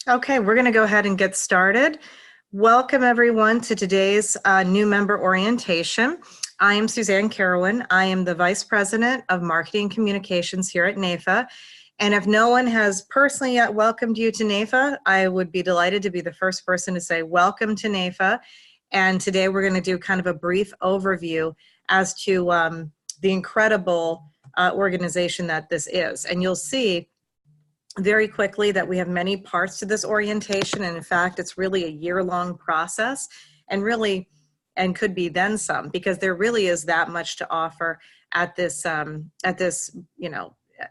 Okay, we're going to go ahead and get started. Welcome everyone to today's new member orientation. I am Suzanne Carowin. I am the Vice President of Marketing and Communications here at NAIFA. And if no one has personally yet welcomed you to NAIFA, I would be delighted to be the first person to say welcome to NAIFA. And today we're going to do kind of a brief overview as to the incredible organization that this is. And you'll see very quickly that we have many parts to this orientation, and in fact it's really a year-long process, and could be then some, because there really is that much to offer at this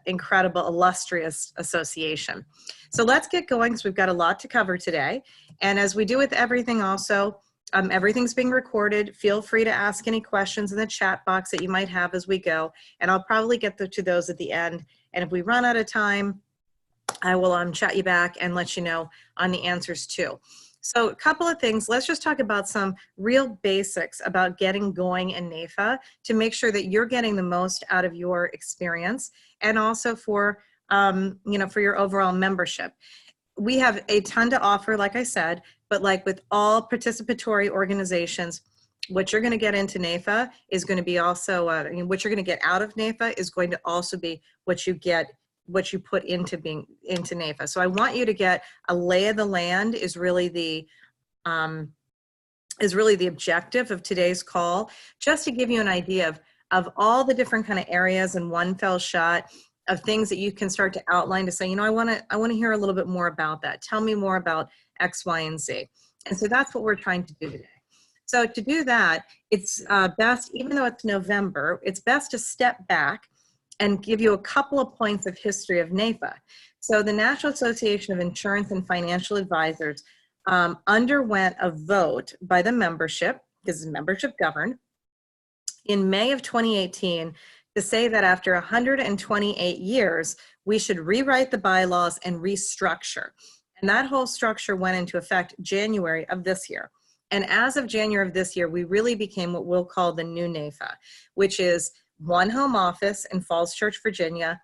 incredible, illustrious association. So let's get going, because we've got a lot to cover today. And as we do with everything also, everything's being recorded. Feel free to ask any questions in the chat box that you might have as we go, and I'll probably get to those at the end. And if we run out of time, I will chat you back and let you know on the answers too. So a couple of things. Let's just talk about some real basics about getting going in NAIFA to make sure that you're getting the most out of your experience, and also for for your overall membership. We have a ton to offer, like I said, but like with all participatory organizations, what you're going to get into NAIFA is going to be also what you're going to get out of NAIFA is going to also be what you put into NAIFA. So I want you to get a lay of the land is really the objective of today's call, just to give you an idea of all the different kind of areas in one fell shot of things that you can start to outline to say, I want to hear a little bit more about that. Tell me more about X, Y, and Z. And so that's what we're trying to do today. So to do that, it's best, even though it's November, it's best to step back and give you a couple of points of history of NAIFA. So the National Association of Insurance and Financial Advisors underwent a vote by the membership, because membership governed, in May of 2018 to say that after 128 years, we should rewrite the bylaws and restructure. And that whole structure went into effect January of this year. And as of January of this year, we really became what we'll call the new NAIFA, which is one home office in Falls Church, Virginia,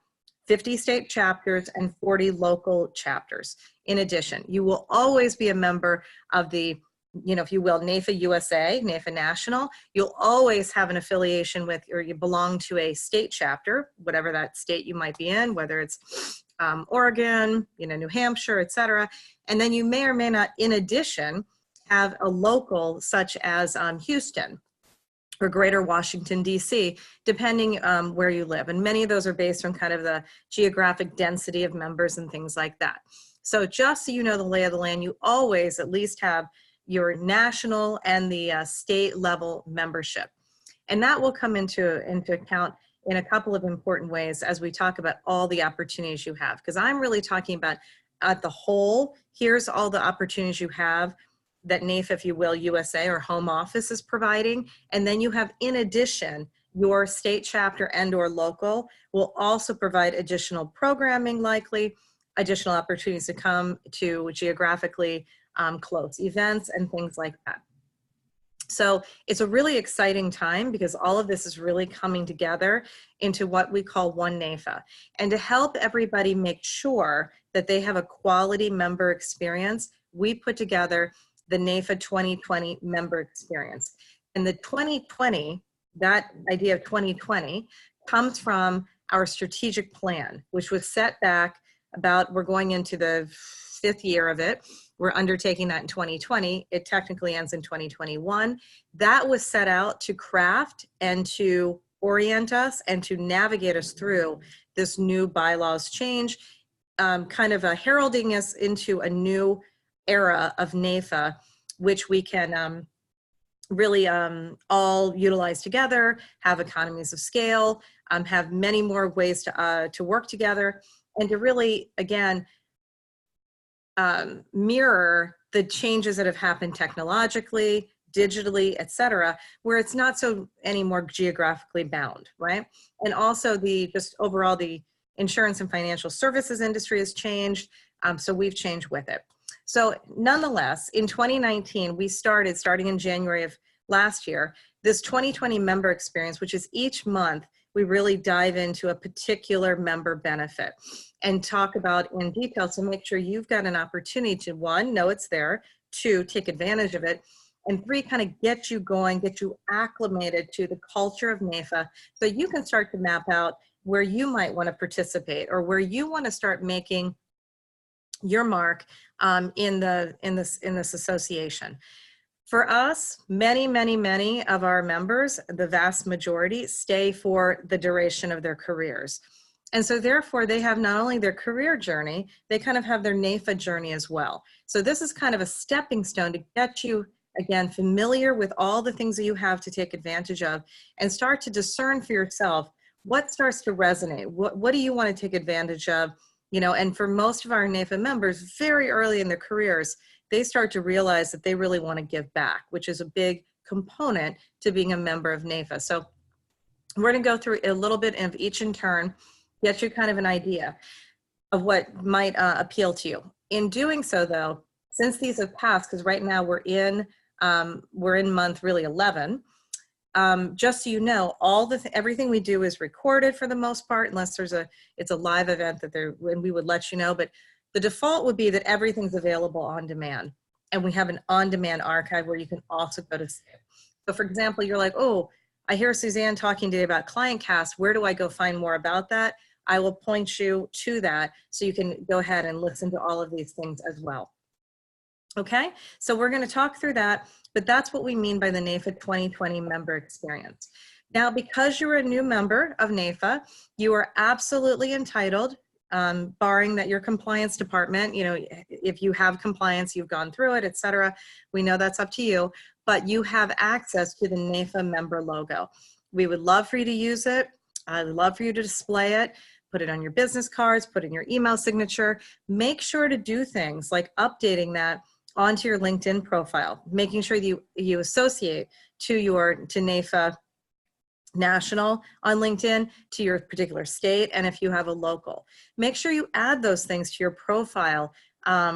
50 state chapters, and 40 local chapters. In addition, you will always be a member of the, if you will, NAIFA USA, NAIFA National. You'll always have an affiliation with, or you belong to a state chapter, whatever that state you might be in, whether it's Oregon, New Hampshire, etc. And then you may or may not, in addition, have a local such as Houston or Greater Washington, D.C., depending where you live. And many of those are based on kind of the geographic density of members and things like that. So just so you know the lay of the land, you always at least have your national and the state level membership. And that will come into account in a couple of important ways as we talk about all the opportunities you have. Because I'm really talking about at the whole, here's all the opportunities you have that NAIFA, if you will, USA or home office is providing. And then you have, in addition, your state chapter and or local will also provide additional programming, likely additional opportunities to come to geographically close events and things like that. So it's a really exciting time because all of this is really coming together into what we call one NAIFA. And to help everybody make sure that they have a quality member experience, we put together the NAIFA 2020 member experience. And the 2020, that idea of 2020 comes from our strategic plan, which was set back about, we're going into the 5th year of it. We're undertaking that in 2020. It technically ends in 2021. That was set out to craft and to orient us and to navigate us through this new bylaws change, kind of heralding us into a new era of NAIFA, which we can really all utilize together, have economies of scale, have many more ways to work together, and to really, again, mirror the changes that have happened technologically, digitally, et cetera, where it's not so anymore geographically bound, right? And also just overall the insurance and financial services industry has changed, so we've changed with it. So nonetheless, in 2019, we starting in January of last year, this 2020 member experience, which is each month we really dive into a particular member benefit and talk about in detail. So make sure you've got an opportunity to, one, know it's there, two, take advantage of it, and three, kind of get you going, get you acclimated to the culture of NAIFA so you can start to map out where you might want to participate or where you want to start making your mark in this association. For us, many of our members, the vast majority, stay for the duration of their careers. And so therefore they have not only their career journey, they kind of have their NAIFA journey as well. So this is kind of a stepping stone to get you, again, familiar with all the things that you have to take advantage of and start to discern for yourself what starts to resonate. What do you want to take advantage of? You know, and for most of our NAIFA members, very early in their careers, they start to realize that they really want to give back, which is a big component to being a member of NAIFA. So we're going to go through a little bit of each in turn, get you kind of an idea of what might appeal to you. In doing so, though, since these have passed, because right now we're in month really 11. Just so you know, everything we do is recorded for the most part, unless it's a live event when we would let you know. But the default would be that everything's available on demand, and we have an on-demand archive where you can also go to see it. So, for example, you're like, oh, I hear Suzanne talking today about ClientCast. Where do I go find more about that? I will point you to that so you can go ahead and listen to all of these things as well. Okay, so we're going to talk through that, but that's what we mean by the NAIFA 2020 member experience. Now, because you're a new member of NAIFA, you are absolutely entitled, barring that your compliance department, you know, if you have compliance, you've gone through it, etc. We know that's up to you, but you have access to the NAIFA member logo. We would love for you to use it. I'd love for you to display it. Put it on your business cards, put it in your email signature. Make sure to do things like updating that onto your LinkedIn profile, making sure that you associate to NAIFA National on LinkedIn, to your particular state, and if you have a local. Make sure you add those things to your profile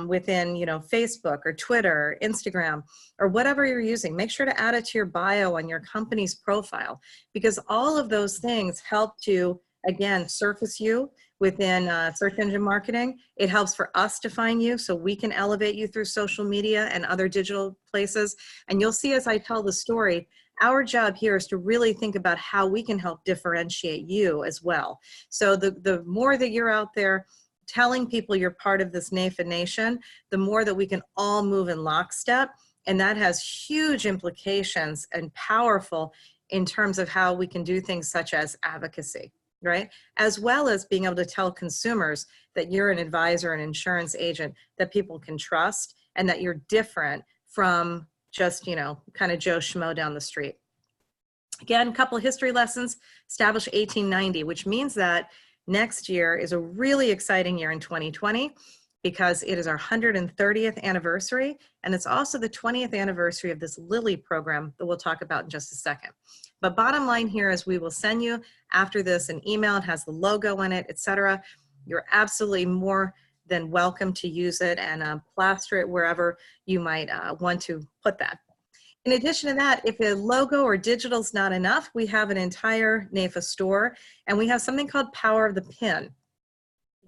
within, you know, Facebook or Twitter, or Instagram, or whatever you're using. Make sure to add it to your bio on your company's profile, because all of those things help to, again, surface you within search engine marketing. It helps for us to find you so we can elevate you through social media and other digital places. And you'll see as I tell the story, our job here is to really think about how we can help differentiate you as well. So the more that you're out there telling people you're part of this NAIFA nation, the more that we can all move in lockstep. And that has huge implications and powerful in terms of how we can do things such as advocacy, right? As well as being able to tell consumers that you're an advisor, an insurance agent that people can trust, and that you're different from just, you know, kind of Joe Schmo down the street. Again, a couple of history lessons. Established 1890, which means that next year is a really exciting year in 2020 because it is our 130th anniversary, and it's also the 20th anniversary of this Lilly program that we'll talk about in just a second. But bottom line here is we will send you after this an email. It has the logo in it, etc. You're absolutely more than welcome to use it and plaster it wherever you might want to put that. In addition to that, if a logo or digital is not enough, we have an entire NAIFA store, and we have something called Power of the Pin.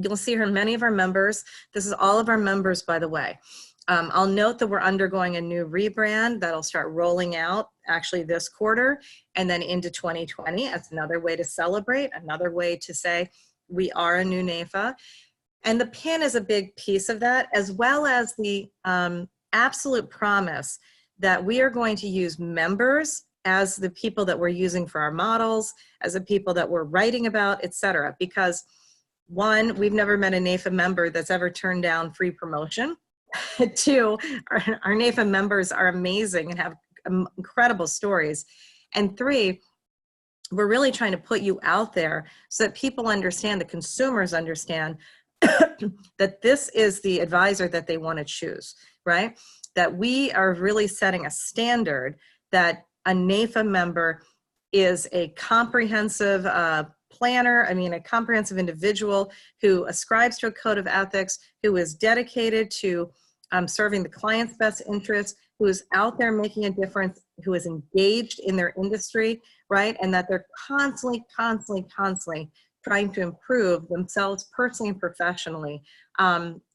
You'll see here many of our members. This is all of our members, by the way. I'll note that we're undergoing a new rebrand that'll start rolling out actually this quarter and then into 2020. That's another way to celebrate, another way to say we are a new NAIFA. And the pin is a big piece of that, as well as the absolute promise that we are going to use members as the people that we're using for our models, as the people that we're writing about, etc. Because one, we've never met a NAIFA member that's ever turned down free promotion. Two, our NAIFA members are amazing and have incredible stories. And three, we're really trying to put you out there so that people understand, the consumers understand that this is the advisor that they want to choose, right? That we are really setting a standard that a NAIFA member is a comprehensive planner, a comprehensive individual who ascribes to a code of ethics, who is dedicated to serving the client's best interests, who is out there making a difference who is engaged in their industry, right? And that they're constantly trying to improve themselves personally and professionally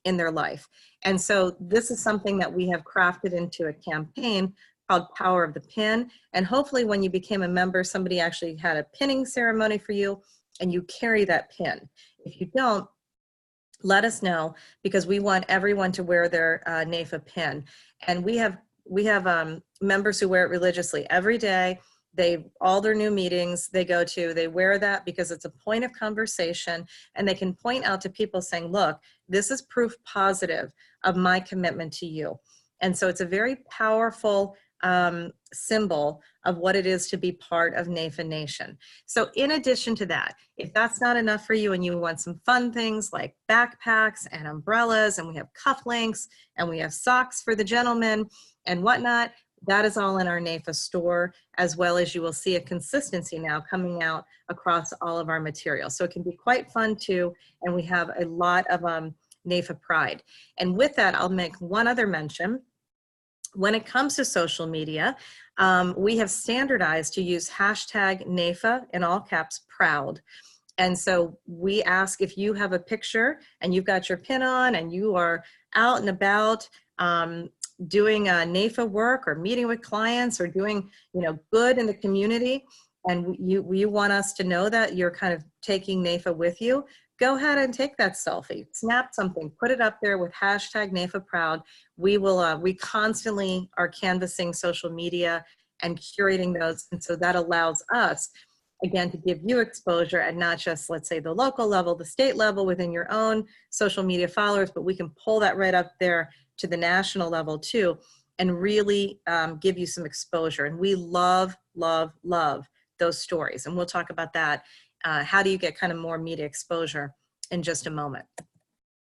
in their life. And so this is something that we have crafted into a campaign called Power of the Pin. And hopefully when you became a member, somebody actually had a pinning ceremony for you and you carry that pin. If you don't, let us know, because we want everyone to wear their NAFA pin. And we have members who wear it religiously every day. All their new meetings they go to, they wear that because it's a point of conversation, and they can point out to people saying, look, this is proof positive of my commitment to you. And so it's a very powerful symbol of what it is to be part of NAFA Nation. So in addition to that, if that's not enough for you and you want some fun things like backpacks and umbrellas, and we have cufflinks and we have socks for the gentlemen and whatnot, that is all in our NAFA store, as well as you will see a consistency now coming out across all of our materials. So it can be quite fun too, and we have a lot of NAFA pride. And with that, I'll make one other mention. When it comes to social media, we have standardized to use hashtag NAFA, in all caps, proud. And so we ask, if you have a picture and you've got your pin on and you are out and about doing NAFA work or meeting with clients or doing good in the community, and you want us to know that you're kind of taking NAFA with you, go ahead and take that selfie, snap something, put it up there with hashtag NAFA proud. We constantly are canvassing social media and curating those. And so that allows us, again, to give you exposure at not just, let's say, the local level, the state level within your own social media followers, but we can pull that right up there to the national level too, and really give you some exposure. And we love those stories. And we'll talk about that. How do you get kind of more media exposure in just a moment.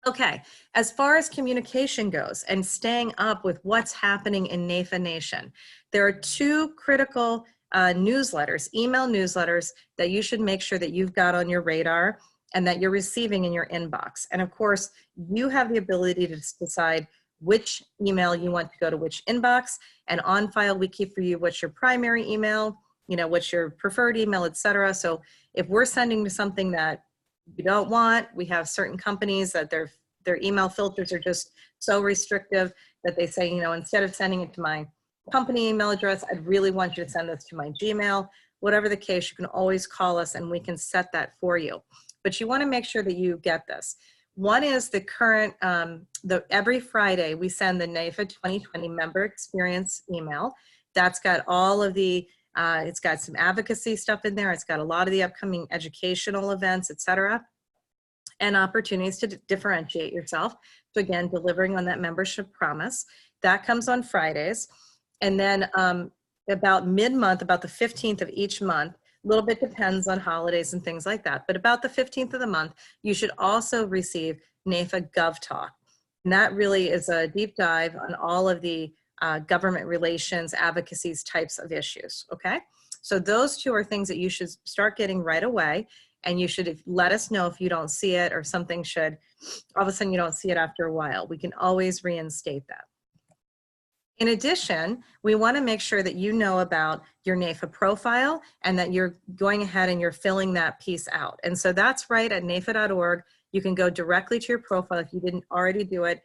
Okay, as far as communication goes and staying up with what's happening in NAFA Nation, there are two critical newsletters, email newsletters, that you should make sure that you've got on your radar and that you're receiving in your inbox. And of course, you have the ability to decide which email you want to go to which inbox. And on file, we keep for you what's your primary email, what's your preferred email, etc. So if we're sending to something that you don't want, we have certain companies that their email filters are just so restrictive that they say, instead of sending it to my company email address, I'd really want you to send this to my Gmail. Whatever the case, you can always call us and we can set that for you. But you want to make sure that you get this. One is the current, every Friday we send the NAFA 2020 member experience email. That's got all of the it's got some advocacy stuff in there. It's got a lot of the upcoming educational events, etc., and opportunities to differentiate yourself. So again, delivering on that membership promise. That comes on Fridays. And then about mid-month, about the 15th of each month, a little bit depends on holidays and things like that, but about the 15th of the month, you should also receive NAFA Gov Talk. And that really is a deep dive on all of the government relations, advocacies types of issues, okay? So those two are things that you should start getting right away, and you should let us know if you don't see it or something should, all of a sudden you don't see it after a while. We can always reinstate that. In addition, we want to make sure that you know about your NAFA profile and that you're going ahead and you're filling that piece out. And so that's right at nafa.org. You can go directly to your profile if you didn't already do it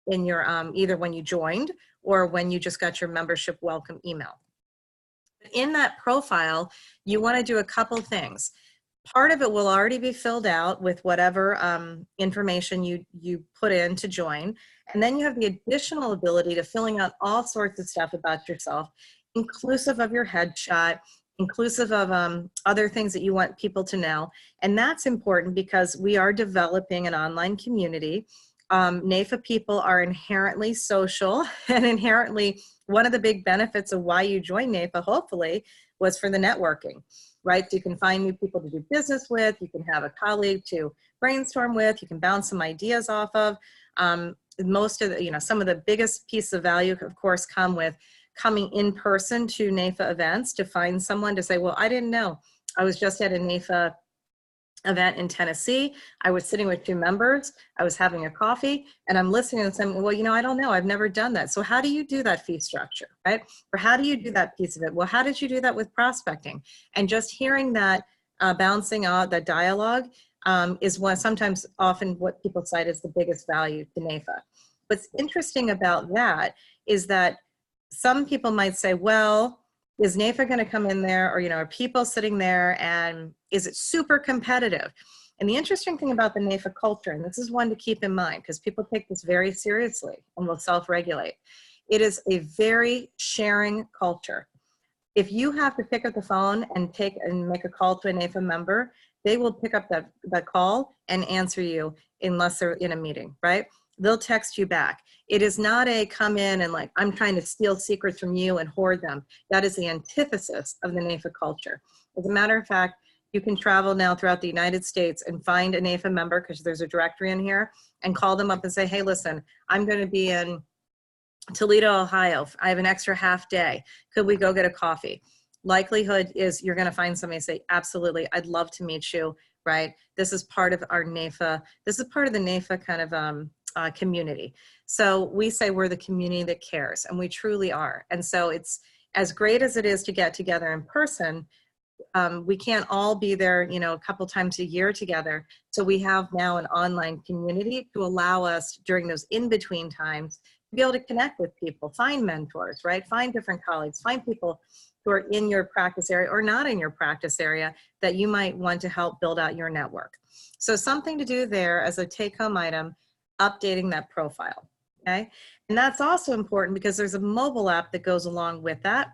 in your either when you joined or when you just got your membership welcome email. In that profile, you want to do a couple things. Part of it will already be filled out with whatever information you put in to join. And then you have the additional ability to filling out all sorts of stuff about yourself, inclusive of your headshot, inclusive of other things that you want people to know. And that's important because we are developing an online community. NAFA people are inherently social, and inherently one of the big benefits of why you join NAFA, hopefully, was for the networking, right? So you can find new people to do business with, you can have a colleague to brainstorm with, you can bounce some ideas off of. Most of the, some of the biggest pieces of value, of course, come with coming in person to NAFA events to find someone to say, well, I didn't know. I was just at a NAFA event in Tennessee. I was sitting with 2 members. I was having a coffee and I'm listening and saying, well, you know, I don't know. I've never done that. So how do you do that fee structure, right? Or how do you do that piece of it? Well, how did you do that with prospecting? And just hearing that bouncing out, that dialogue is what sometimes often what people cite as the biggest value to NAIFA. What's interesting about that is that some people might say, well, is NAIFA going to come in there, or, you know, are people sitting there and is it super competitive? And the interesting thing about the NAIFA culture, and this is one to keep in mind because people take this very seriously and will self-regulate, it is a very sharing culture. If you have to pick up the phone and make a call to a NAIFA member, they will pick up that call and answer you unless they're in a meeting, right? They'll text you back. It is not a come in and like, I'm trying to steal secrets from you and hoard them. That is the antithesis of the NAIFA culture. As a matter of fact, you can travel now throughout the United States and find a NAIFA member, because there's a directory in here, and call them up and say, hey, listen, I'm going to be in Toledo, Ohio. I have an extra half day. Could we go get a coffee? Likelihood is you're going to find somebody say, absolutely, I'd love to meet you, right? This is part of our NAIFA. This is part of the NAIFA kind of community. So we say we're the community that cares, and we truly are. And so it's as great as it is to get together in person. We can't all be there, you know, a couple times a year together. So we have now an online community to allow us during those in-between times to be able to connect with people, find mentors, right? Find different colleagues, find people who are in your practice area or not in your practice area that you might want to help build out your network. So something to do there as a take-home item, updating that profile, okay? And that's also important because there's a mobile app that goes along with that.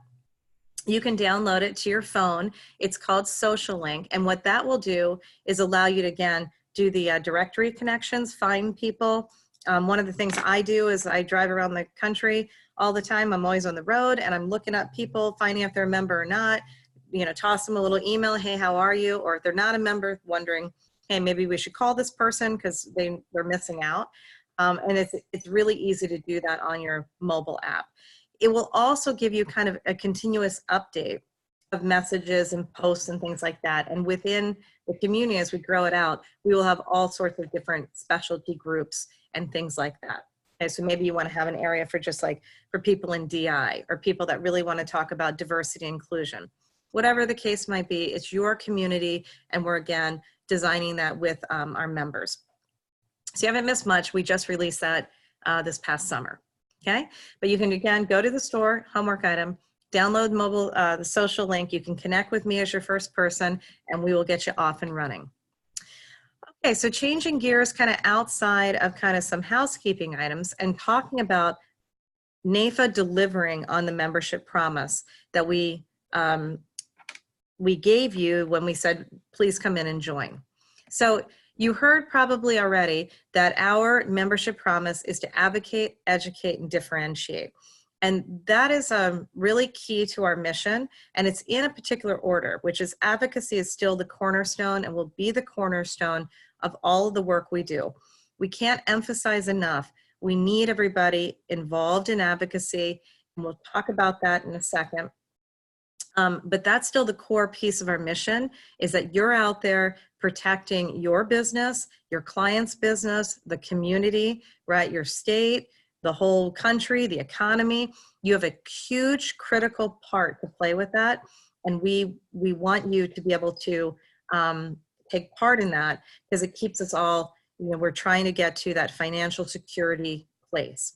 You can download it to your phone. It's called Social Link. And what that will do is allow you to, again, do the directory connections, find people. One of the things I do is I drive around the country all the time. I'm always on the road and I'm looking up people, finding if they're a member or not, you know, toss them a little email, hey, how are you? Or if they're not a member, wondering, hey, maybe we should call this person because they're missing out. And it's really easy to do that on your mobile app. It will also give you kind of a continuous update of messages and posts and things like that. And within the community, as we grow it out, we will have all sorts of different specialty groups and things like that. Okay, so maybe you want to have an area for just like for people in DI or people that really want to talk about diversity and inclusion. Whatever the case might be, it's your community, and we're again designing that with our members. So you haven't missed much. We just released that this past summer. Okay, but you can again go to the store, homework item, download mobile, the Social Link. You can connect with me as your first person, and we will get you off and running. Okay, so changing gears kind of outside of kind of some housekeeping items and talking about NAIFA delivering on the membership promise that we gave you when we said, please come in and join. So you heard probably already that our membership promise is to advocate, educate, and differentiate. And that is really key to our mission, and it's in a particular order, which is advocacy is still the cornerstone and will be the cornerstone of all of the work we do. We can't emphasize enough, we need everybody involved in advocacy, and we'll talk about that in a second. But that's still the core piece of our mission, is that you're out there protecting your business, your client's business, the community, right, your state, the whole country, the economy. You have a huge critical part to play with that. And we want you to be able to take part in that, because it keeps us all, you know, we're trying to get to that financial security place.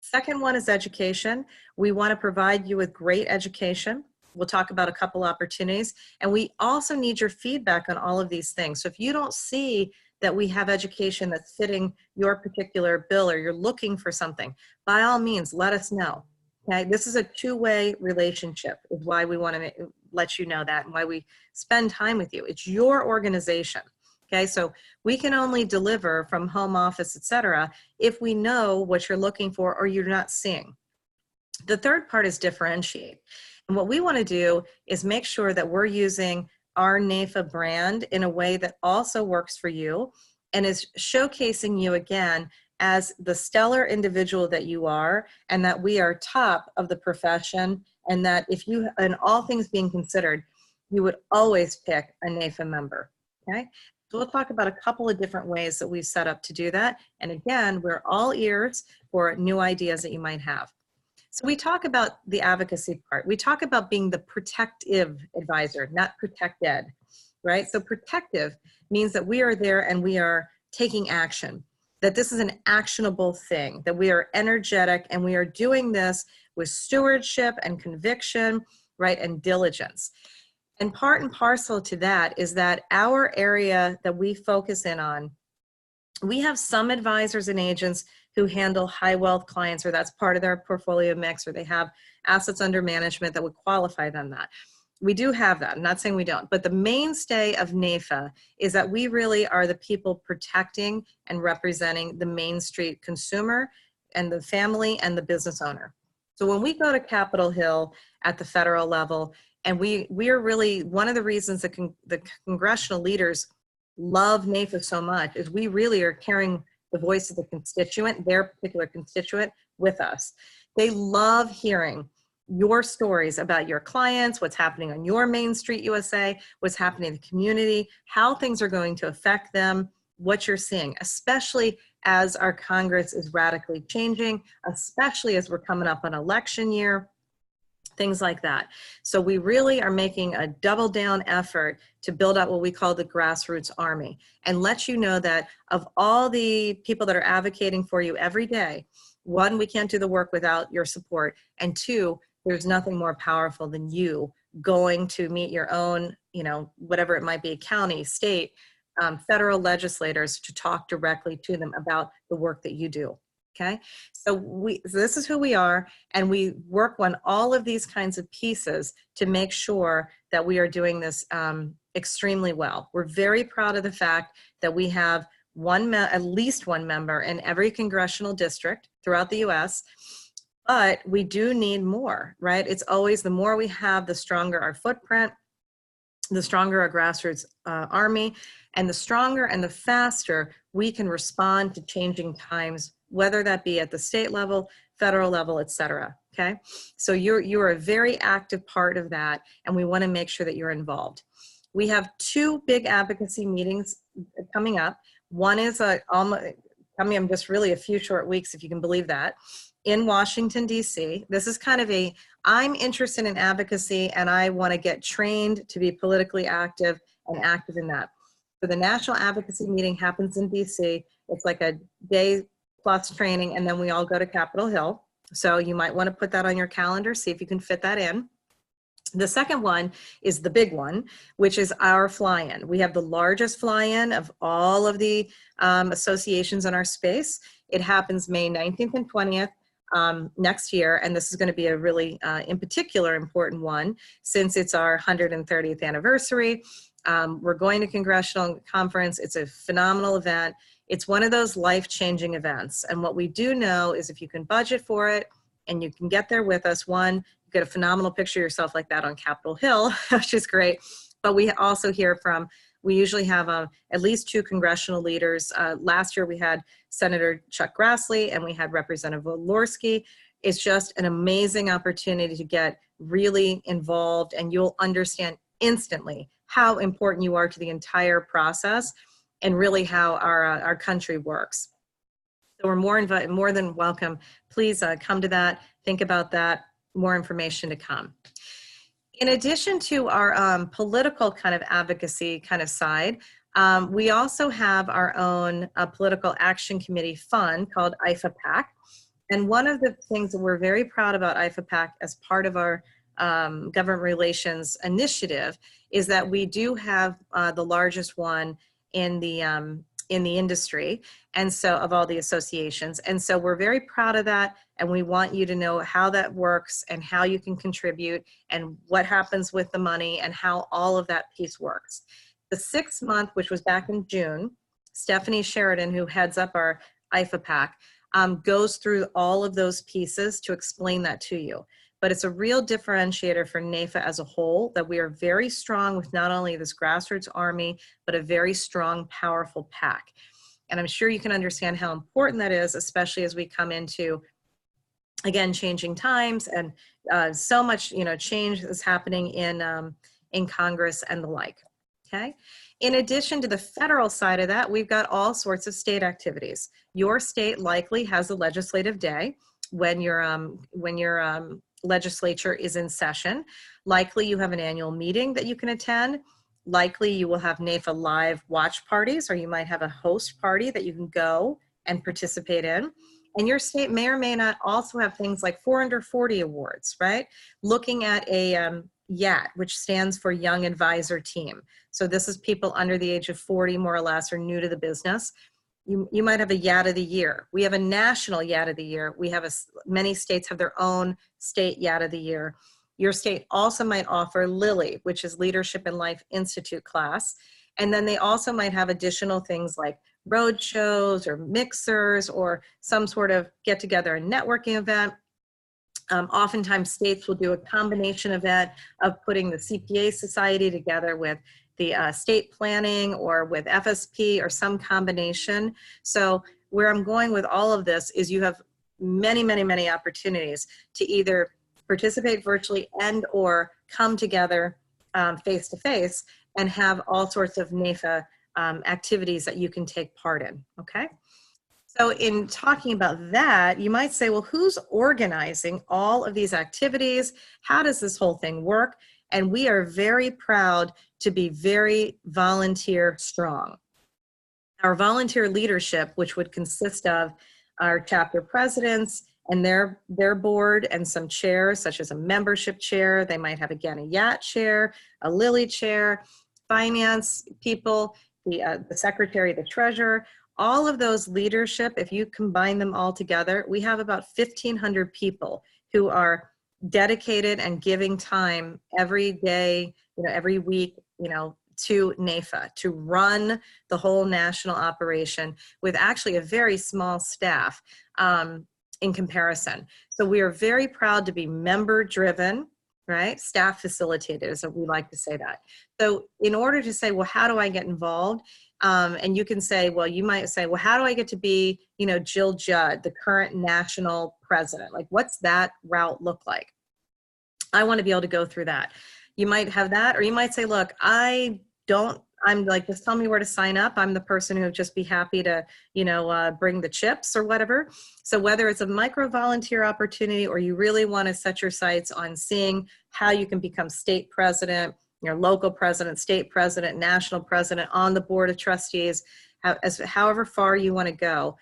Second one is education. We want to provide you with great education. We'll talk about a couple opportunities, and we also need your feedback on all of these things. So if you don't see that we have education that's fitting your particular bill, or you're looking for something, by all means, let us know. Okay, this is a two-way relationship, is why we want to let you know that, and why we spend time with you. It's your organization. Okay, so we can only deliver from home office, etc., if we know what you're looking for or you're not seeing. The third part is differentiate. And what we want to do is make sure that we're using our NAIFA brand in a way that also works for you and is showcasing you again as the stellar individual that you are, and that we are top of the profession, and that if you, and all things being considered, you would always pick a NAIFA member. Okay. So we'll talk about a couple of different ways that we've set up to do that. And again, we're all ears for new ideas that you might have. So we talk about the advocacy part. We talk about being the protective advisor, not protected, right? So protective means that we are there and we are taking action, that this is an actionable thing, that we are energetic and we are doing this with stewardship and conviction, right, and diligence. And part and parcel to that is that our area that we focus in on, we have some advisors and agents who handle high wealth clients, or that's part of their portfolio mix, or they have assets under management that would qualify them that. We do have that. I'm not saying we don't, but the mainstay of NAIFA is that we really are the people protecting and representing the Main Street consumer and the family and the business owner. So when we go to Capitol Hill at the federal level, and we are really, one of the reasons that the congressional leaders love NAIFA so much is we really are carrying the voice of the constituent, their particular constituent, with us. They love hearing your stories about your clients, what's happening on your Main Street USA, what's happening in the community, how things are going to affect them, what you're seeing, especially as our Congress is radically changing, especially as we're coming up on election year, things like that. So we really are making a double down effort to build out what we call the grassroots army and let you know that of all the people that are advocating for you every day, one, we can't do the work without your support, and two, there's nothing more powerful than you going to meet your own, whatever it might be, county, state, federal legislators, to talk directly to them about the work that you do. Okay, so this is who we are, and we work on all of these kinds of pieces to make sure that we are doing this extremely well. We're very proud of the fact that we have at least one member in every congressional district throughout the U.S., but we do need more, right? It's always the more we have, the stronger our footprint, the stronger our grassroots army, and the stronger and the faster we can respond to changing times, whether that be at the state level, federal level, et cetera, okay? So you're a very active part of that, and we wanna make sure that you're involved. We have two big advocacy meetings coming up. One is coming up just really a few short weeks, if you can believe that, in Washington, D.C. This is kind of I'm interested in advocacy and I wanna get trained to be politically active and active in that. So the National Advocacy Meeting happens in D.C. It's like a day plus training, and then we all go to Capitol Hill. So you might want to put that on your calendar, see if you can fit that in. The second one is the big one, which is our fly-in. We have the largest fly-in of all of the associations in our space. It happens May 19th and 20th next year, and this is going to be a really, in particular, important one since it's our 130th anniversary. We're going to Congressional Conference. It's a phenomenal event. It's one of those life-changing events. And what we do know is if you can budget for it and you can get there with us, one, you get a phenomenal picture of yourself like that on Capitol Hill, which is great. But we also hear from, we usually have at least two congressional leaders. Last year we had Senator Chuck Grassley and we had Representative Walorski. It's just an amazing opportunity to get really involved, and you'll understand instantly how important you are to the entire process and really how our country works. So we're more than welcome. Please come to that, think about that, more information to come. In addition to our political kind of advocacy kind of side, we also have our own political action committee fund called IFA-PAC. And one of the things that we're very proud about IFA-PAC as part of our government relations initiative is that we do have the largest one in the industry, and so of all the associations. And so we're very proud of that, and we want you to know how that works and how you can contribute and what happens with the money and how all of that piece works. The 6th month, which was back in June, Stephanie Sheridan, who heads up our IFA-PAC, goes through all of those pieces to explain that to you. But it's a real differentiator for NAIFA as a whole, that we are very strong with not only this grassroots army, but a very strong, powerful PAC. And I'm sure you can understand how important that is, especially as we come into, again, changing times and so much, change is happening in Congress and the like. Okay. In addition to the federal side of that, we've got all sorts of state activities. Your state likely has a legislative day when your legislature is in session. Likely you have an annual meeting that you can attend. Likely you will have NAIFA live watch parties, or you might have a host party that you can go and participate in. And your state may or may not also have things like 4 Under 40 awards, right? Looking at a YAT, which stands for Young Advisor Team. So this is people under the age of 40, more or less, or new to the business. You might have a YAT of the year. We have a national YAT of the year. We have many states have their own state YAT of the year. Your state also might offer Lily, which is Leadership in Life Institute class. And then they also might have additional things like road shows or mixers or some sort of get together and networking event. Oftentimes states will do a combination event of putting the CPA Society together with the state planning or with FSP or some combination. So where I'm going with all of this is you have many, many, many opportunities to either participate virtually and or come together face to face and have all sorts of NAIFA activities that you can take part in, okay? So in talking about that, you might say, well, who's organizing all of these activities? How does this whole thing work? And we are very proud to be very volunteer strong. Our volunteer leadership, which would consist of our chapter presidents and their board and some chairs, such as a membership chair. They might have, again, a YAT chair, a Lily chair, finance people, the secretary, the treasurer. All of those leadership, if you combine them all together, we have about 1,500 people who are dedicated and giving time every day, every week, to NAIFA, to run the whole national operation with actually a very small staff in comparison. So we are very proud to be member driven, right? Staff facilitated, as we like to say that. So in order to say, well, how do I get involved? And you can say, well, you might say, well, how do I get to be, Jill Judd, the current national president? Like, what's that route look like? I want to be able to go through that. You might have that, or you might say, look, I'm like, just tell me where to sign up. I'm the person who would just be happy to, bring the chips or whatever. So whether it's a micro volunteer opportunity or you really want to set your sights on seeing how you can become state president, local president, state president, national president, on the board of trustees, however far you want to go,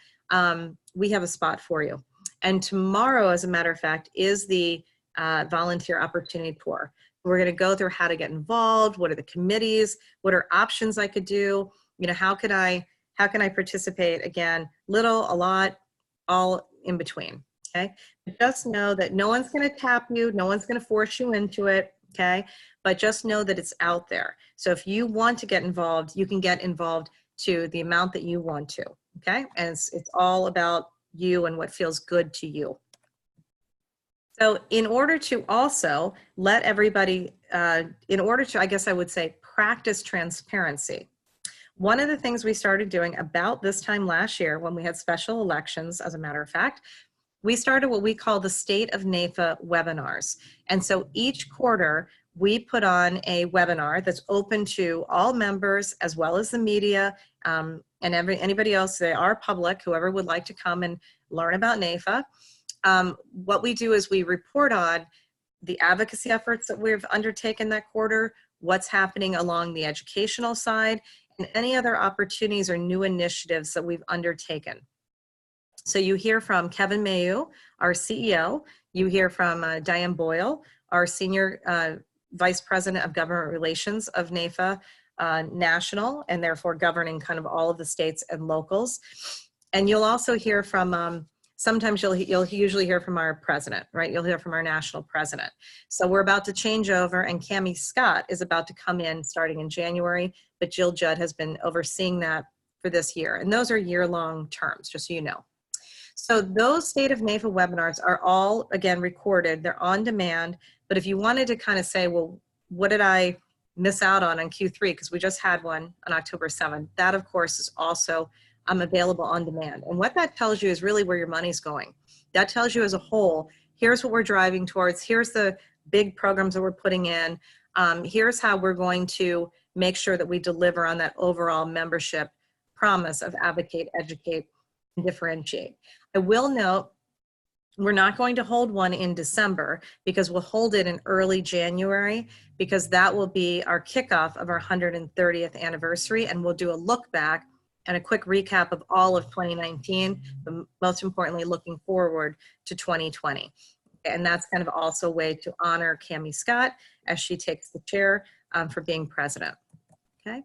we have a spot for you. And tomorrow, as a matter of fact, is the volunteer opportunity tour. We're going to go through how to get involved, what are the committees, what are options I could do, how can I participate? Again, little, a lot, all in between, okay? But just know that no one's going to tap you, no one's going to force you into it, okay? But just know that it's out there. So if you want to get involved, you can get involved to the amount that you want to, okay? And it's all about you and what feels good to you. So in order to also let everybody, in order to, I guess I would say, practice transparency, one of the things we started doing about this time last year when we had special elections, as a matter of fact, we started what we call the State of NAIFA webinars. And so each quarter, we put on a webinar that's open to all members as well as the media and anybody else. They are public, whoever would like to come and learn about NAIFA. What we do is we report on the advocacy efforts that we've undertaken that quarter, what's happening along the educational side, and any other opportunities or new initiatives that we've undertaken. So you hear from Kevin Mayu, our CEO. You hear from Diane Boyle, our Senior Vice President of Government Relations of NAIFA National, and therefore governing kind of all of the states and locals. And you'll also hear from sometimes you'll usually hear from our president, right? You'll hear from our national president. So we're about to change over, and Cammie Scott is about to come in starting in January, but Jill Judd has been overseeing that for this year. And those are year-long terms, just so you know. So those State of NAIFA webinars are all, again, recorded. They're on demand. But if you wanted to kind of say, well, what did I miss out on Q3? Because we just had one on October 7th. That, of course, is also available on demand. And what that tells you is really where your money's going. That tells you as a whole, here's what we're driving towards, here's the big programs that we're putting in, here's how we're going to make sure that we deliver on that overall membership promise of advocate, educate, and differentiate. I will note, we're not going to hold one in December because we'll hold it in early January, because that will be our kickoff of our 130th anniversary, and we'll do a look back and a quick recap of all of 2019, but most importantly, looking forward to 2020. And that's kind of also a way to honor Cammie Scott as she takes the chair for being president. Okay.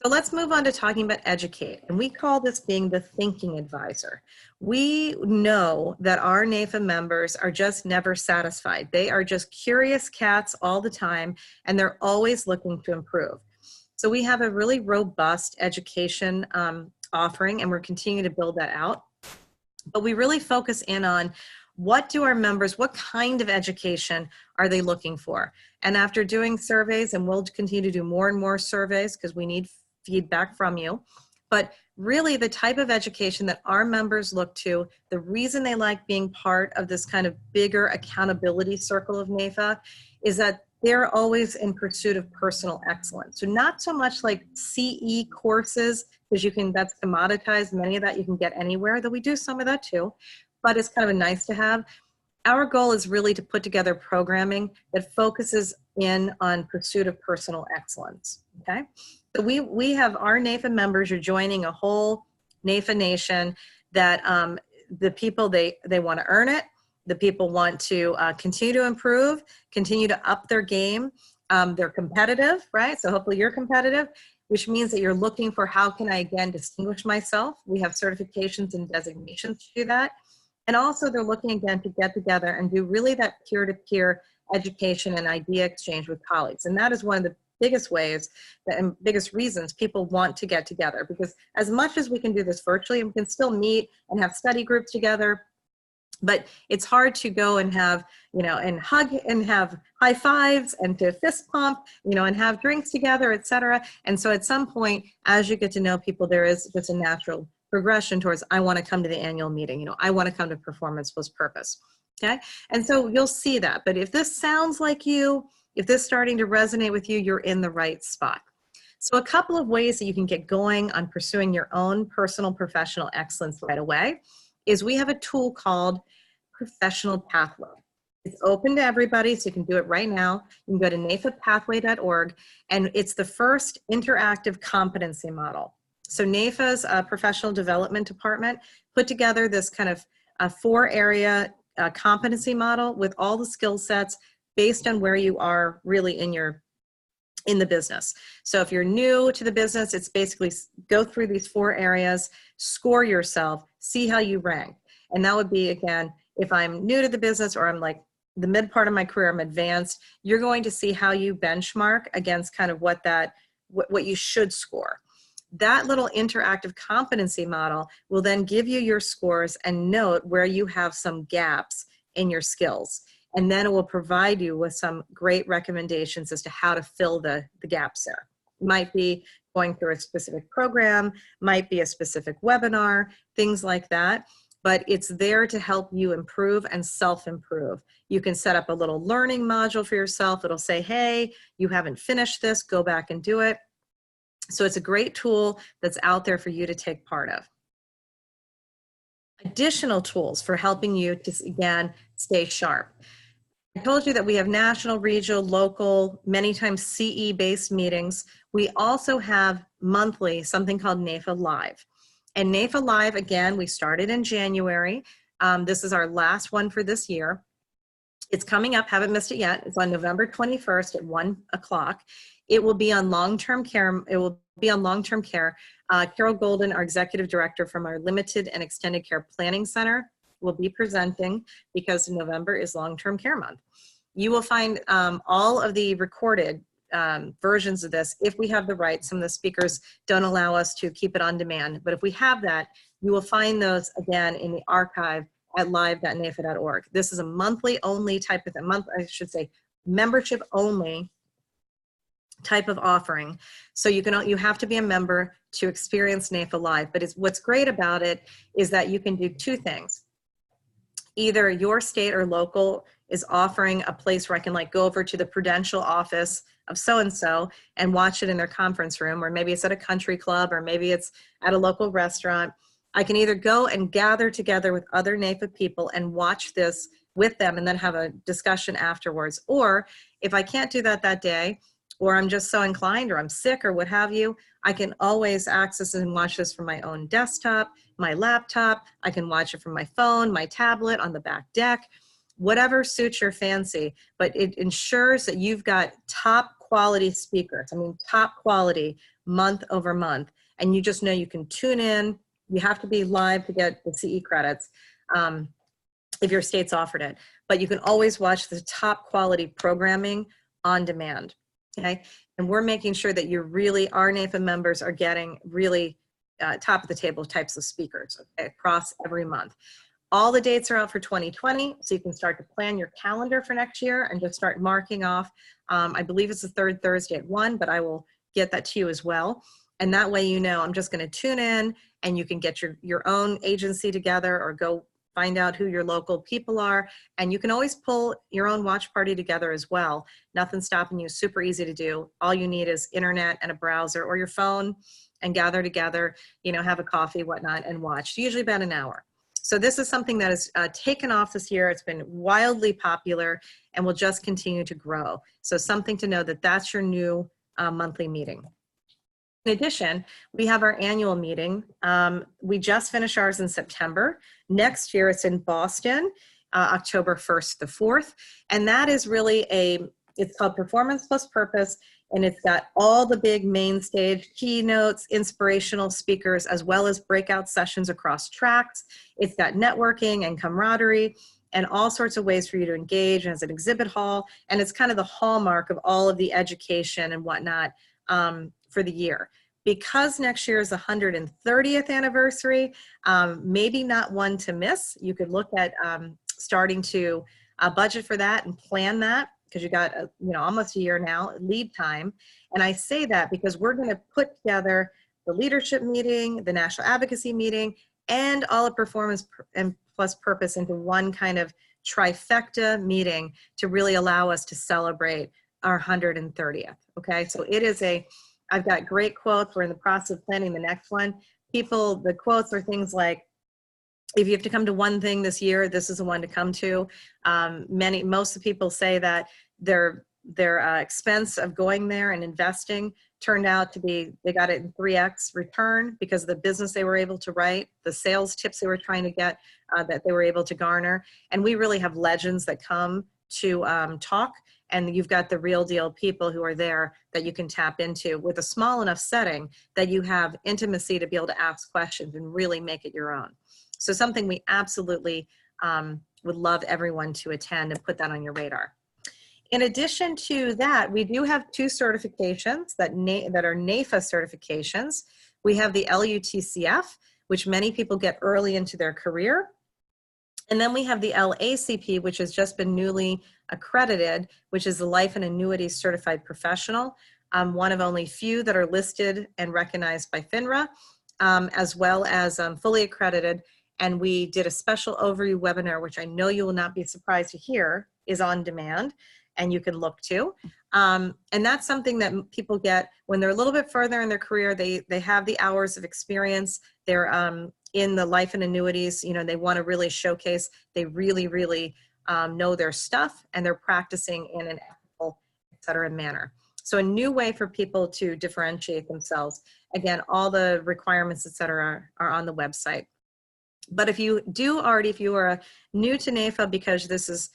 So let's move on to talking about educate. And we call this being the thinking advisor. We know that our NAFA members are just never satisfied. They are just curious cats all the time, and they're always looking to improve. So we have a really robust education offering, and we're continuing to build that out. But we really focus in on what do our members, what kind of education are they looking for? And after doing surveys, and we'll continue to do more and more surveys because we need feedback from you, but really the type of education that our members look to, the reason they like being part of this kind of bigger accountability circle of NAFA is that they're always in pursuit of personal excellence. So not so much like CE courses, because you can, that's commoditized, many of that you can get anywhere, though we do some of that too, but it's kind of a nice to have. Our goal is really to put together programming that focuses in on pursuit of personal excellence, okay? So we have our NAFA members are joining a whole NAFA nation that the people, they want to earn it. The people want to continue to improve, continue to up their game. They're competitive, right? So hopefully you're competitive, which means that you're looking for how can I, again, distinguish myself. We have certifications and designations to do that. And also they're looking, again, to get together and do really that peer-to-peer education and idea exchange with colleagues. And that is one of the biggest ways and biggest reasons people want to get together, because as much as we can do this virtually, we can still meet and have study groups together, but it's hard to go and have, you know, and hug and have high fives and to fist pump, you know, and have drinks together, etc. And so at some point, as you get to know people, there is just a natural progression towards, I want to come to the annual meeting, you know, I want to come to Performance Plus Purpose. Okay. And so you'll see that. But if this sounds like you, if this is starting to resonate with you, you're in the right spot. So a couple of ways that you can get going on pursuing your own personal professional excellence right away is we have a tool called Professional Pathway. It's open to everybody, so you can do it right now. You can go to nafapathway.org, and it's the first interactive competency model. So NAFA's professional development department put together this kind of 4-area competency model with all the skill sets based on where you are really in the business. So if you're new to the business, it's basically go through these 4 areas, score yourself, see how you rank. And that would be, again, if I'm new to the business or I'm like the mid part of my career, I'm advanced, you're going to see how you benchmark against kind of what you should score. That little interactive competency model will then give you your scores and note where you have some gaps in your skills. And then it will provide you with some great recommendations as to how to fill the gaps there. It might be going through a specific program, might be a specific webinar, things like that. But it's there to help you improve and self-improve. You can set up a little learning module for yourself. It'll say, hey, you haven't finished this, go back and do it. So it's a great tool that's out there for you to take part of. Additional tools for helping you to, again, stay sharp. I told you that we have national, regional, local, many times CE-based meetings. We also have monthly something called NAFA Live. And NAFA Live, again, we started in January. This is our last one for this year. It's coming up, haven't missed it yet. It's on November 21st at 1 o'clock. It will be on long-term care. It will be on long-term care. Carol Golden, our executive director from our Limited and Extended Care Planning Center, will be presenting because November is long-term care month. You will find all of the recorded versions of this if we have the rights. Some of the speakers don't allow us to keep it on demand, but if we have that, you will find those again in the archive at live.nafa.org. This is a monthly only type of membership only type of offering. So you have to be a member to experience NAFA Live, but what's great about it is that you can do 2 things. Either your state or local is offering a place where I can like go over to the Prudential office of so-and-so and watch it in their conference room, or maybe it's at a country club, or maybe it's at a local restaurant. I can either go and gather together with other NAIFA people and watch this with them and then have a discussion afterwards. Or if I can't do that that day, or I'm just so inclined, or I'm sick, or what have you, I can always access and watch this from my own desktop, my laptop. I can watch it from my phone, my tablet, on the back deck, whatever suits your fancy. But it ensures that you've got top quality speakers. I mean, top quality month over month. And you just know you can tune in. You have to be live to get the CE credits if your state's offered it. But you can always watch the top quality programming on demand. Okay, and we're making sure that you really, our NAIFA members are getting really top of the table types of speakers, okay, across every month. All the dates are out for 2020, so you can start to plan your calendar for next year and just start marking off. I believe it's the third Thursday at 1, but I will get that to you as well. And that way, you know, I'm just going to tune in, and you can get your own agency together, or go find out who your local people are. And you can always pull your own watch party together as well. Nothing's stopping you, super easy to do. All you need is internet and a browser or your phone, and gather together, you know, have a coffee, whatnot, and watch, usually about an hour. So this is something that has taken off this year. It's been wildly popular and will just continue to grow. So something to know, that that's your new monthly meeting. In addition, we have our annual meeting. We just finished ours in September. Next year, it's in Boston, October 1st to 4th. And that is really it's called Performance Plus Purpose. And it's got all the big main stage keynotes, inspirational speakers, as well as breakout sessions across tracks. It's got networking and camaraderie and all sorts of ways for you to engage, as an exhibit hall. And it's kind of the hallmark of all of the education and whatnot for the year. Because next year is the 130th anniversary, maybe not one to miss. You could look at starting to budget for that and plan that, because you got almost a year now lead time. And I say that because we're going to put together the leadership meeting, the national advocacy meeting, and all of Performance and Plus Purpose into one kind of trifecta meeting to really allow us to celebrate our 130th. Okay, so it is I've got great quotes. We're in the process of planning the next one. The quotes are things like, if you have to come to one thing this year, this is the one to come to. Most of the people say that their expense of going there and investing turned out to be, they got it in 3x return because of the business they were able to write, the sales tips they were trying to get that they were able to garner. And we really have legends that come to talk, and you've got the real deal people who are there that you can tap into with a small enough setting that you have intimacy to be able to ask questions and really make it your own. So something we absolutely would love everyone to attend, and put that on your radar. In addition to that, we do have 2 certifications that are NAIFA certifications. We have the LUTCF, which many people get early into their career. And then we have the LACP, which has just been newly accredited, which is the Life and Annuities Certified Professional, one of only few that are listed and recognized by FINRA, as well as fully accredited. And we did a special overview webinar, which I know you will not be surprised to hear is on demand, and you can look to. And that's something that people get when they're a little bit further in their career. They have the hours of experience. They're in the life and annuities, they want to really showcase they really know their stuff, and they're practicing in an ethical, et cetera, manner. So a new way for people to differentiate themselves. Again, all the requirements, et cetera, are on the website. But if you are new to NAIFA because this is,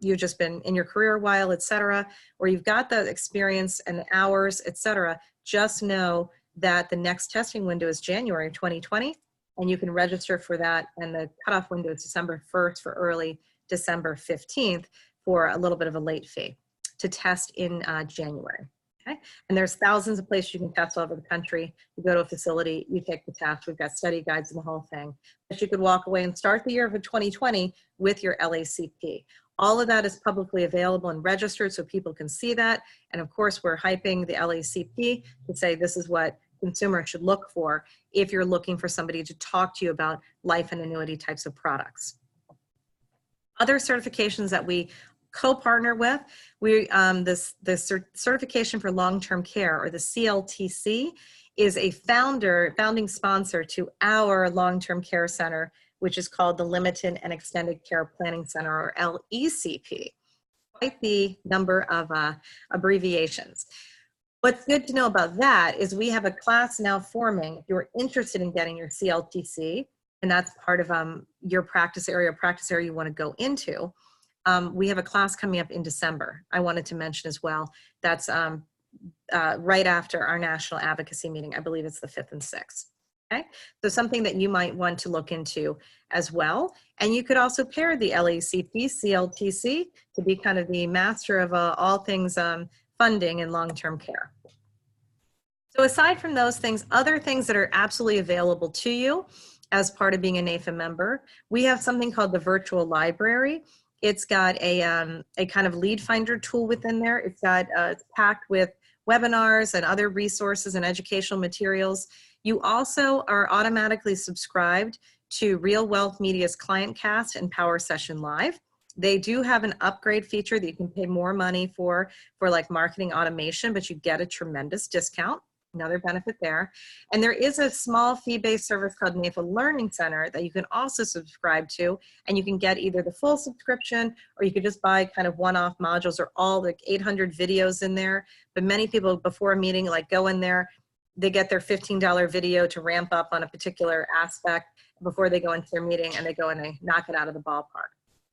you've just been in your career a while, et cetera, or you've got the experience and the hours, et cetera, just know that the next testing window is January of 2020, and you can register for that. And the cutoff window is December 1st for early December 15th for a little bit of a late fee to test in January. Okay? And there's thousands of places you can test all over the country. You go to a facility, you take the test. We've got study guides and the whole thing. But you could walk away and start the year of 2020 with your LACP. All of that is publicly available and registered so people can see that. And of course, we're hyping the LACP to say this is what consumers should look for if you're looking for somebody to talk to you about life and annuity types of products. Other certifications that we co-partner with, the certification for long-term care, or the CLTC, is a founding sponsor to our long-term care center, which is called the Limited and Extended Care Planning Center, or LECP. Quite the number of abbreviations. What's good to know about that is we have a class now forming. If you're interested in getting your CLTC, and that's part of your practice area you want to go into, we have a class coming up in December. I wanted to mention as well. That's right after our national advocacy meeting. I believe it's the 5th and 6th. Okay, so something that you might want to look into as well. And you could also pair the LACP, CLTC to be kind of the master of all things funding and long-term care. So aside from those things, other things that are absolutely available to you as part of being a NAIFA member, we have something called the virtual library. It's got a kind of lead finder tool within there. It's got it's packed with webinars and other resources and educational materials. You also are automatically subscribed to Real Wealth Media's ClientCast and Power Session Live. They do have an upgrade feature that you can pay more money for like marketing automation, but you get a tremendous discount. Another benefit there. And there is a small fee-based service called NAIFA Learning Center that you can also subscribe to, and you can get either the full subscription, or you could just buy kind of one-off modules, or all the 800 videos in there. But many people before a meeting like go in there, they get their $15 video to ramp up on a particular aspect before they go into their meeting, and they go and they knock it out of the ballpark.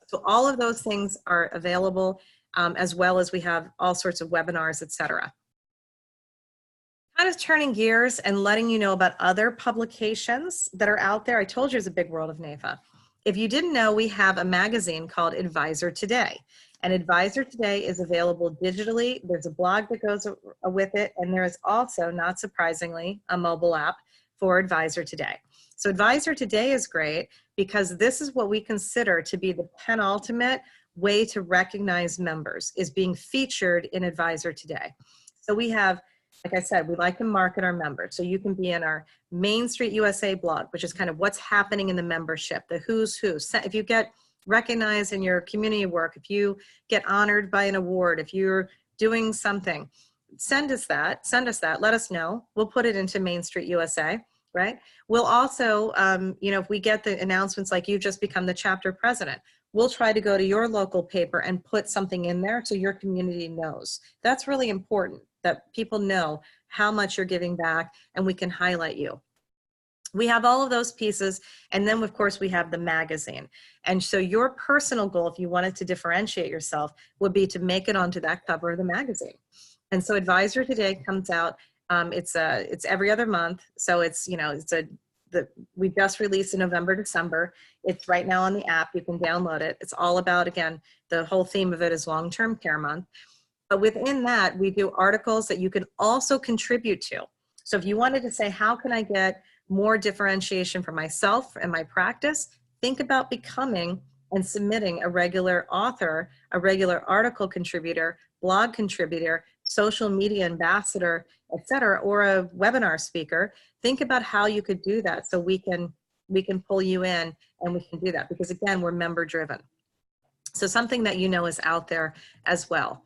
So all of those things are available, as well as we have all sorts of webinars, etc. Kind of turning gears and letting you know about other publications that are out there. I told you it's a big world of NAIFA. If you didn't know, we have a magazine called Advisor Today. And Advisor Today is available digitally. There's a blog that goes with it. And there is also, not surprisingly, a mobile app for Advisor Today. So Advisor Today is great because this is what we consider to be the penultimate way to recognize members, is being featured in Advisor Today. So we have, like I said, we like to market our members. So you can be in our Main Street USA blog, which is kind of what's happening in the membership, the who's who. If you get recognized in your community work, if you get honored by an award, if you're doing something, send us that, let us know. We'll put it into Main Street USA, right? We'll also, if we get the announcements like you've just become the chapter president, we'll try to go to your local paper and put something in there so your community knows. That's really important, that people know how much you're giving back, and we can highlight you. We have all of those pieces, and then of course we have the magazine. And so your personal goal, if you wanted to differentiate yourself, would be to make it onto that cover of the magazine. And so Advisor Today comes out, it's every other month. So we just released in November, December. It's right now on the app. You can download it. It's all about, again, the whole theme of it is long-term care month. But within that, we do articles that you can also contribute to. So if you wanted to say, how can I get more differentiation for myself and my practice, think about becoming and submitting a regular author, a regular article contributor, blog contributor, social media ambassador, etc., or a webinar speaker. Think about how you could do that so we can pull you in and we can do that, because again, we're member driven. So something that you know is out there as well.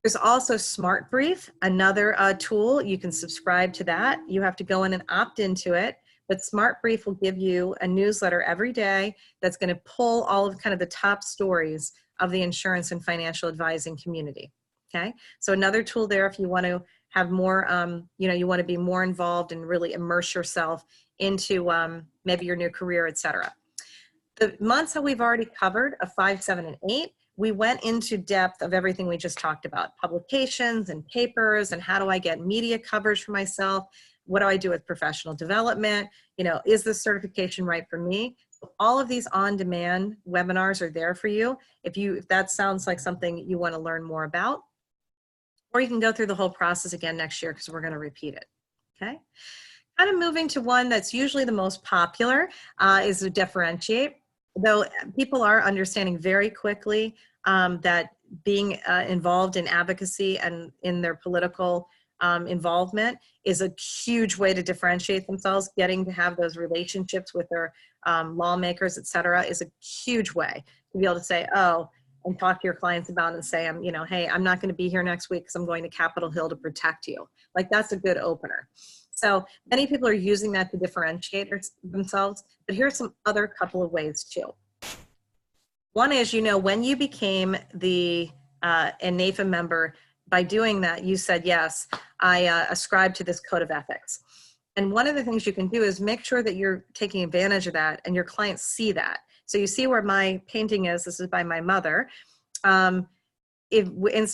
There's also Smart Brief, another tool. You can subscribe to that. You have to go in and opt into it, but Smart Brief will give you a newsletter every day that's going to pull all of kind of the top stories of the insurance and financial advising community. Okay, so another tool there if you want to have more, you want to be more involved and really immerse yourself into maybe your new career, etc. The months that we've already covered of 5, 7, and 8, we went into depth of everything we just talked about, publications and papers, and how do I get media coverage for myself? What do I do with professional development? Is this certification right for me? All of these on-demand webinars are there for you if that sounds like something you want to learn more about. Or you can go through the whole process again next year because we're going to repeat it, okay? Kind of moving to one that's usually the most popular is to differentiate. Though people are understanding very quickly that being involved in advocacy and in their political involvement is a huge way to differentiate themselves. Getting to have those relationships with their lawmakers, et cetera, is a huge way to be able to say, oh, and talk to your clients about it and say, you know, hey, I'm not going to be here next week because I'm going to Capitol Hill to protect you. Like, that's a good opener. So many people are using that to differentiate themselves, but here's some other couple of ways too. One is, you know, when you became the NAFA member, by doing that, you said, yes, I ascribe to this code of ethics. And one of the things you can do is make sure that you're taking advantage of that and your clients see that. So you see where my painting is, this is by my mother. If,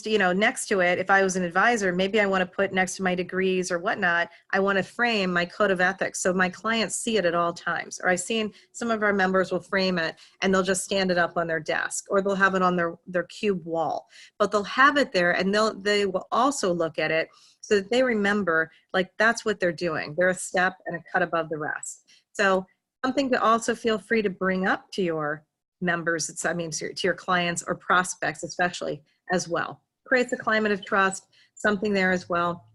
you know, next to it, if I was an advisor, maybe I want to put next to my degrees or whatnot, I want to frame my code of ethics so my clients see it at all times. Or I've seen some of our members will frame it and they'll just stand it up on their desk, or they'll have it on their cube wall, but they'll have it there, and they will also look at it so that they remember, like, that's what they're doing. They're a step and a cut above the rest. So something to also feel free to bring up to your members, to your clients or prospects especially, as well. Creates a climate of trust, something there as well.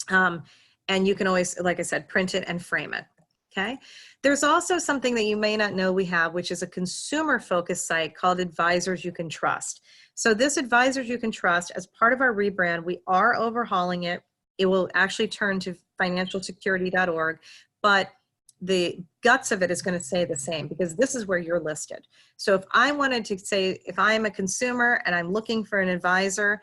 And you can always, like I said, print it and frame it, okay? There's also something that you may not know we have, which is a consumer-focused site called Advisors You Can Trust. So this Advisors You Can Trust, as part of our rebrand, we are overhauling it. It will actually turn to financialsecurity.org, but the guts of it is going to stay the same, because this is where you're listed. So if I wanted to say, if I'm a consumer and I'm looking for an advisor,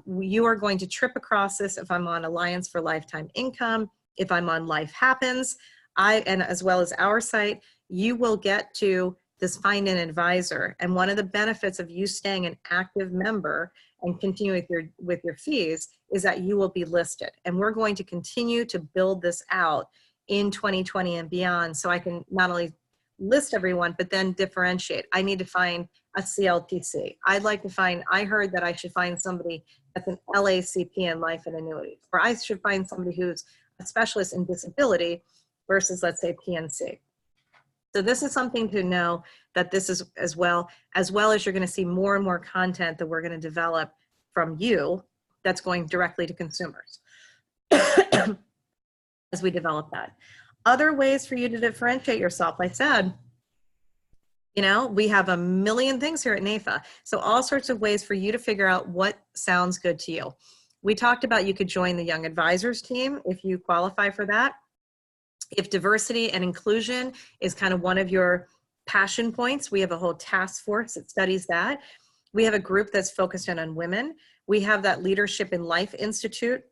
you are going to trip across this if I'm on Alliance for Lifetime Income, if I'm on Life Happens, and as well as our site, you will get to this Find an Advisor. And one of the benefits of you staying an active member and continue with your fees is that you will be listed. And we're going to continue to build this out in 2020 and beyond, so I can not only list everyone, but then differentiate. I need to find a CLTC. I heard that I should find somebody that's an LACP in life and annuities, or I should find somebody who's a specialist in disability versus, let's say, PNC. So this is something to know, that this is as well as you're going to see more and more content that we're going to develop from you that's going directly to consumers. As we develop that. Other ways for you to differentiate yourself, I said, you know, we have a million things here at NAFA. So all sorts of ways for you to figure out what sounds good to you. We talked about you could join the Young Advisors team if you qualify for that. If diversity and inclusion is kind of one of your passion points, we have a whole task force that studies that. We have a group that's focused in on women. We have that Leadership in Life Institute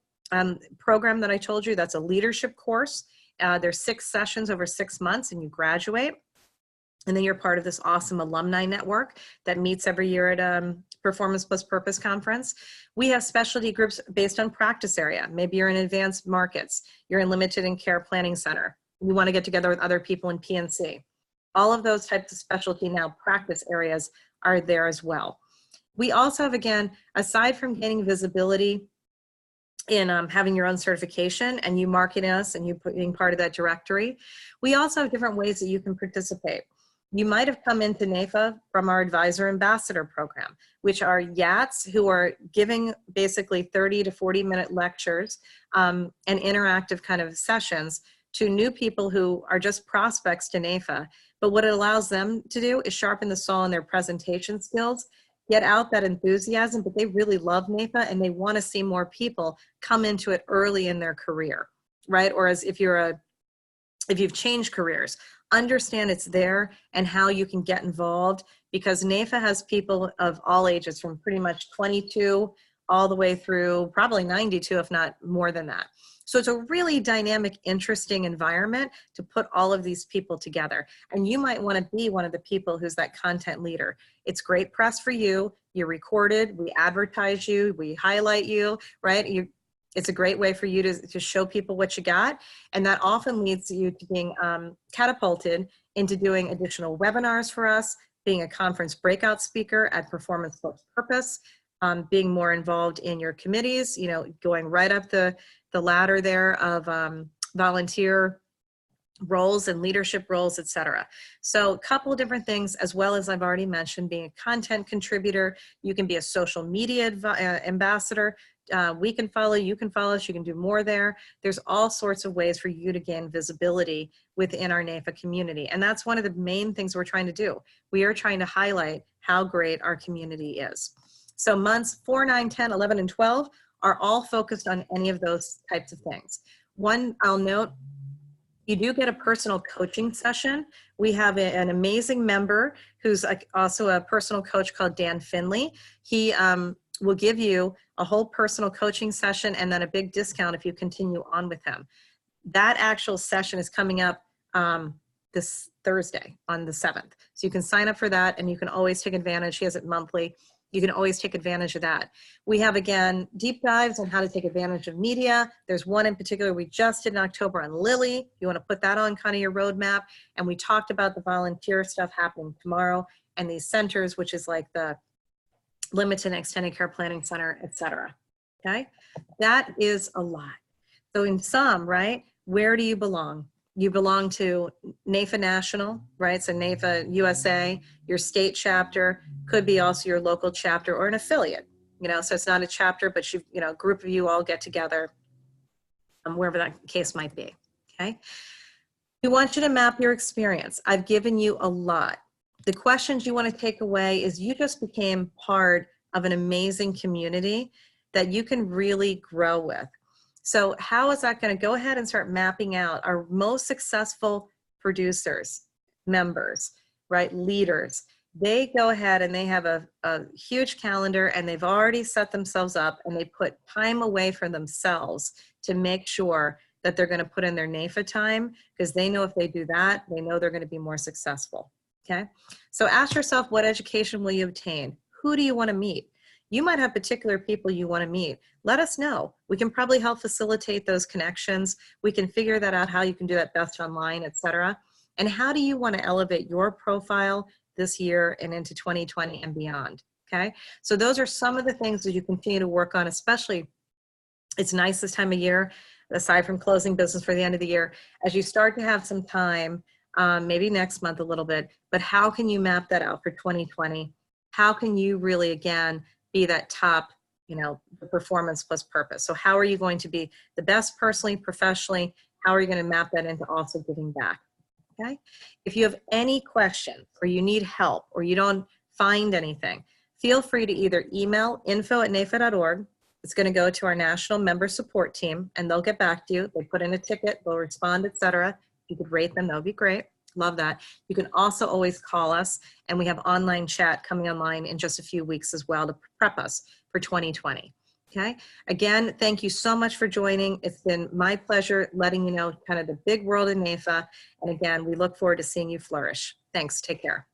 program that I told you. That's a leadership course. There's 6 sessions over 6 months, and you graduate. And then you're part of this awesome alumni network that meets every year at Performance Plus Purpose Conference. We have specialty groups based on practice area. Maybe you're in advanced markets. You're in limited and care planning center. You want to get together with other people in PNC. All of those types of specialty now practice areas are there as well. We also have, again, aside from gaining visibility in having your own certification and you marketing us and you being part of that directory, we also have different ways that you can participate. You might have come into NAFA from our Advisor Ambassador program, which are YATs who are giving basically 30 to 40-minute lectures and interactive kind of sessions to new people who are just prospects to NAFA. But what it allows them to do is sharpen the saw in their presentation skills, get out that enthusiasm, but they really love NAFA and they want to see more people come into it early in their career, right? Or as if you've changed careers, understand it's there and how you can get involved, because NAFA has people of all ages from pretty much 22 all the way through probably 92, if not more than that. So it's a really dynamic, interesting environment to put all of these people together. And you might want to be one of the people who's that content leader. It's great press for you. You're recorded. We advertise you. We highlight you, right? It's a great way for you to show people what you got. And that often leads you to being catapulted into doing additional webinars for us, being a conference breakout speaker at Performance Plus Purpose, being more involved in your committees, you know, going right up the ladder there of volunteer roles and leadership roles, etc. So a couple of different things, as well as I've already mentioned, being a content contributor. You can be a social media ambassador. we can follow, you can follow us, you can do more there. There's all sorts of ways for you to gain visibility within our NAFA community. And that's one of the main things we're trying to do. We are trying to highlight how great our community is. So months 4, 9, 10, 11, and 12 are all focused on any of those types of things. One, I'll note, you do get a personal coaching session. We have an amazing member who's also a personal coach called Dan Finley. He will give you a whole personal coaching session and then a big discount if you continue on with him. That actual session is coming up this Thursday on the 7th. So you can sign up for that and you can always take advantage. He has it monthly. You can always take advantage of that. We have, again, deep dives on how to take advantage of media. There's one in particular we just did in October on Lily. You want to put that on kind of your roadmap. And we talked about the volunteer stuff happening tomorrow and these centers, which is like the Limited and Extended Care Planning Center, et cetera. Okay? That is a lot. So in sum, right, where do you belong? You belong to NAFA National, right? So NAFA USA, your state chapter, could be also your local chapter or an affiliate, you know, so it's not a chapter, but you know, a group of you all get together, wherever that case might be, okay? We want you to map your experience. I've given you a lot. The questions you want to take away is you just became part of an amazing community that you can really grow with. So how is that going to go ahead and start mapping out our most successful producers, members, right, leaders? They go ahead and they have a huge calendar and they've already set themselves up and they put time away for themselves to make sure that they're going to put in their NAFA time, because they know if they do that, they know they're going to be more successful. Okay. So ask yourself, what education will you obtain? Who do you want to meet? You might have particular people you want to meet. Let us know. We can probably help facilitate those connections. We can figure that out, how you can do that best online, et cetera. And how do you want to elevate your profile this year and into 2020 and beyond? Okay. So those are some of the things that you continue to work on, especially it's nice this time of year, aside from closing business for the end of the year, as you start to have some time, maybe next month a little bit, but how can you map that out for 2020? How can you really, again, be that top, you know, the performance plus purpose? So how are you going to be the best personally, professionally? How are you going to map that into also giving back? Okay. If you have any questions or you need help or you don't find anything, feel free to either email info@nafa.org. It's going to go to our national member support team and they'll get back to you. They put in a ticket, they'll respond, et cetera. If you could rate them, that would be great. Love that. You can also always call us, and we have online chat coming online in just a few weeks as well to prep us for 2020. Okay. Again, thank you so much for joining. It's been my pleasure letting you know kind of the big world in NAFA. And again, we look forward to seeing you flourish. Thanks. Take care.